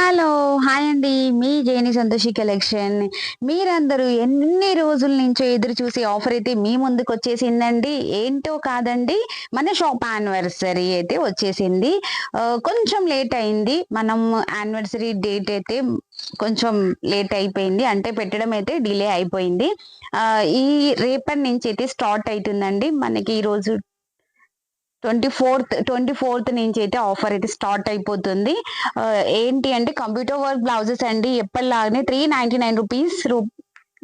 Hello! Hi అండి. మీ జేని Santoshi collection. మీరందరూ ఎన్ని రోజుల నుంచో ఎదురు చూసే ఆఫర్ అయితే మీ ముందుకొచ్చేసిందండి. ఏంటో కాదండి, మన షాప్ యానివర్సరీ అయితే వచ్చేసింది. కొంచెం లేట్ అయింది. మనం యానివర్సరీ డేట్ అయితే కొంచెం లేట్ అయిపోయింది. అంటే పెట్టడం అయితే డిలే అయిపోయింది. ఈ రేపటి నుంచి అయితే స్టార్ట్ అయితుందండి. మనకి ఈరోజు 24థ్ నుంచి అయితే ఆఫర్ అయితే స్టార్ట్ అయిపోతుంది. ఏంటి అంటే కంప్యూటర్ వర్క్ బ్లౌజెస్ అండి. ఎప్పటిలాగానే 399 రూపీస్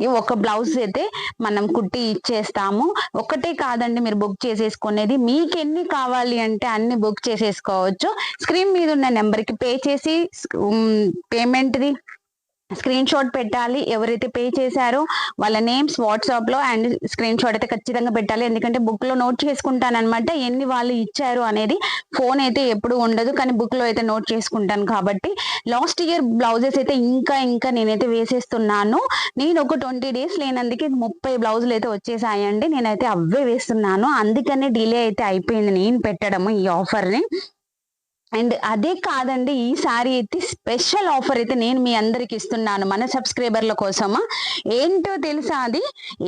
ఈ ఒక బ్లౌజ్ అయితే మనం కుట్టి ఇచ్చేస్తాము. ఒక్కటే కాదండి మీరు బుక్ చేసేసుకునేది. మీకెన్ని కావాలి అంటే అన్ని బుక్ చేసేసుకోవచ్చు. స్క్రీన్ మీద ఉన్న నెంబర్‌కి పే చేసి పేమెంట్‌ది స్క్రీన్ షాట్ పెట్టాలి. ఎవరైతే పే చేశారో వాళ్ళ నేమ్స్ వాట్సాప్‌లో అండ్ స్క్రీన్ షాట్ అయితే ఖచ్చితంగా పెట్టాలి. ఎందుకంటే బుక్‌లో నోట్ చేసుకుంటాననమాట. ఎన్ని వాళ్ళు ఇచ్చారు అనేది. ఫోన్ అయితే ఎప్పుడు ఉండదు. కానీ బుక్‌లో అయితే నోట్ చేసుకుంటాను కాబట్టి లాస్ట్ ఇయర్ బ్లౌజెస్ అయితే ఇంకా నేనైతే వేసేస్తున్నాను. నేను ఒక 20 డేస్ లేనందుకే 30 బ్లౌజులు అయితే వచ్చేసాయండి. నేనైతే అవే వేస్తున్నాను. అందుకనే డిలే అయితే అయిపోయింది నేను పెట్టడము ఈ ఆఫర్‌ని. అండ్ అదే కాదండి, ఈసారి అయితే స్పెషల్ ఆఫర్ అయితే నేను మీ అందరికి ఇస్తున్నాను మన సబ్స్క్రైబర్ల కోసమా. ఏంటో తెలుసా అది?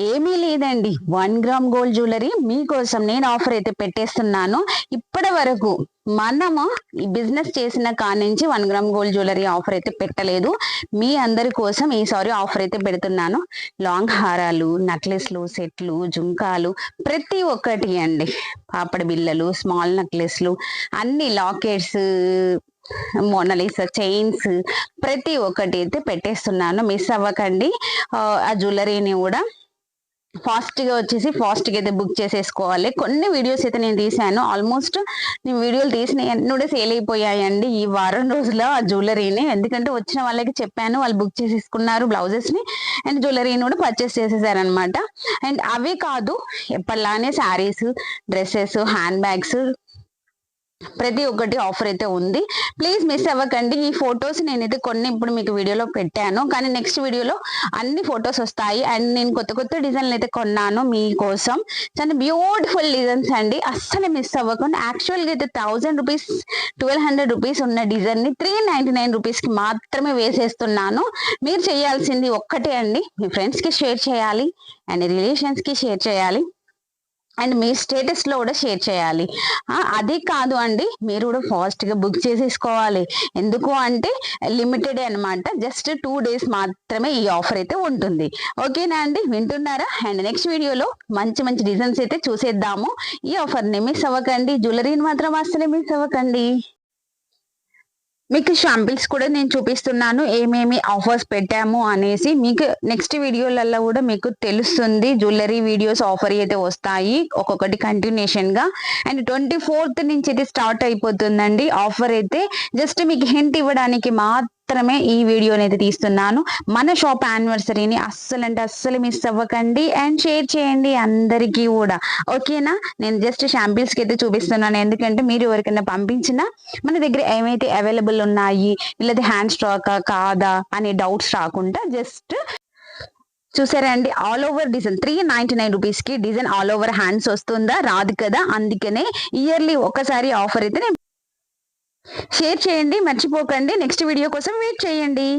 ఏమీ లేదండి, 1 గ్రామ్ గోల్డ్ జ్యువెలరీ మీకోసం నేను ఆఫర్ అయితే పెట్టేస్తున్నాను. ఇప్పటి వరకు మనము ఈ బిజినెస్ చేసిన కానించి 1 గ్రామ్ గోల్డ్ జ్యువెలరీ ఆఫర్ అయితే పెట్టలేదు. మీ అందరి కోసం ఈసారి ఆఫర్ అయితే పెడుతున్నాను. లాంగ్ హారాలు, నెక్లెస్లు, సెట్లు, జుంకాలు ప్రతి ఒక్కటి అండి. పాపడి బిళ్ళలు, స్మాల్ నెక్లెస్లు, అన్ని లాకెట్స్, మోనాలిసా చైన్స్ ప్రతి ఒక్కటి అయితే పెట్టేస్తున్నాను. మిస్ అవ్వకండి. ఆ జ్యువెలరీని కూడా ఫాస్ట్ గా అయితే బుక్ చేసేసుకోవాలి. కొన్ని వీడియోస్ అయితే నేను తీసాను. ఆల్మోస్ట్ నేను వీడియోలు తీసిన అన్ని కూడా సేల్ అయిపోయాయండి ఈ వారం రోజుల ఆ జ్యువెలరీని. ఎందుకంటే వచ్చిన వాళ్ళకి చెప్పాను, వాళ్ళు బుక్ చేసేసుకున్నారు బ్లౌజెస్ ని అండ్ జ్యువెలరీని కూడా పర్చేస్ చేసేసారనమాట. అండ్ అవే కాదు, ఎప్పటిలానే శారీస్, డ్రెస్సెస్, హ్యాండ్ బ్యాగ్స్ ప్రతి ఒక్కటి ఆఫర్ అయితే ఉంది. ప్లీజ్ మిస్ అవ్వకండి. ఈ ఫొటోస్ నేనైతే కొన్ని ఇప్పుడు మీకు వీడియోలో పెట్టాను, కానీ నెక్స్ట్ వీడియోలో అన్ని ఫొటోస్ వస్తాయి. అండ్ నేను కొత్త డిజైన్లు అయితే కొన్నాను మీకోసం. చాలా బ్యూటిఫుల్ డిజైన్స్ అండి, అస్సలు మిస్ అవ్వకుండా. యాక్చువల్గా అయితే 1000 రూపీస్ 1200 రూపీస్ ఉన్న డిజైన్ ని 399 రూపీస్ కి మాత్రమే వేసేస్తున్నాను. మీరు చేయాల్సింది ఒక్కటే అండి, మీ ఫ్రెండ్స్ కి షేర్ చేయాలి అండ్ రిలేషన్స్ కి షేర్ చేయాలి అండ్ మీ స్టేటస్ లో కూడా షేర్ చేయాలి. అదే కాదు అండి, మీరు కూడా ఫాస్ట్ గా బుక్ చేసేసుకోవాలి. ఎందుకు అంటే లిమిటెడ్ అనమాట. జస్ట్ 2 డేస్ మాత్రమే ఈ ఆఫర్ అయితే ఉంటుంది. ఓకేనా అండి, వింటున్నారా? అండ్ నెక్స్ట్ వీడియోలో మంచి డిజైన్స్ అయితే చూసేద్దాము. ఈ ఆఫర్ ని మిస్ అవ్వకండి. జ్యువెలరీని మాత్రం అస్సలే మిస్ అవ్వకండి. మీకు షాంపిల్స్ కూడా నేను చూపిస్తున్నాను, ఏమేమి ఆఫర్స్ పెట్టాము అనేసి. మీకు నెక్స్ట్ వీడియోలలో కూడా మీకు తెలుస్తుంది. జ్యువెలరీ వీడియోస్ ఆఫర్ అయితే వస్తాయి ఒక్కొక్కటి కంటిన్యూషన్ గా. అండ్ 24th నుంచి అయితే స్టార్ట్ అయిపోతుందండి ఆఫర్ అయితే. జస్ట్ మీకు హింట్ ఇవ్వడానికి మాత్రమే ఈ వీడియోని అయితే తీస్తున్నాను. మన షాప్ యానివర్సరీని అస్సలు అంటే అస్సలు మిస్ అవ్వకండి అండ్ షేర్ చేయండి అందరికీ కూడా. ఓకేనా? నేను జస్ట్ షాంపిల్స్ కి అయితే చూపిస్తున్నాను, ఎందుకంటే మీరు ఎవరికైనా పంపించినా మన దగ్గర ఏమైతే అవైలబుల్ ఉన్నాయి, లేదా హ్యాండ్ స్టాక్ కాదా అనే డౌట్స్ రాకుండా జస్ట్ చూసారా అండి, ఆల్ ఓవర్ డిజైన్ 399 రూపీస్ కి డిజైన్ ఆల్ ఓవర్ హ్యాండ్స్ వస్తుందా? రాదు కదా. అందుకనే ఇయర్లీ ఒకసారి ఆఫర్ అయితే షేర్ చేయండి, మర్చిపోకండి. నెక్స్ట్ వీడియో కోసం వెయిట్ చేయండి.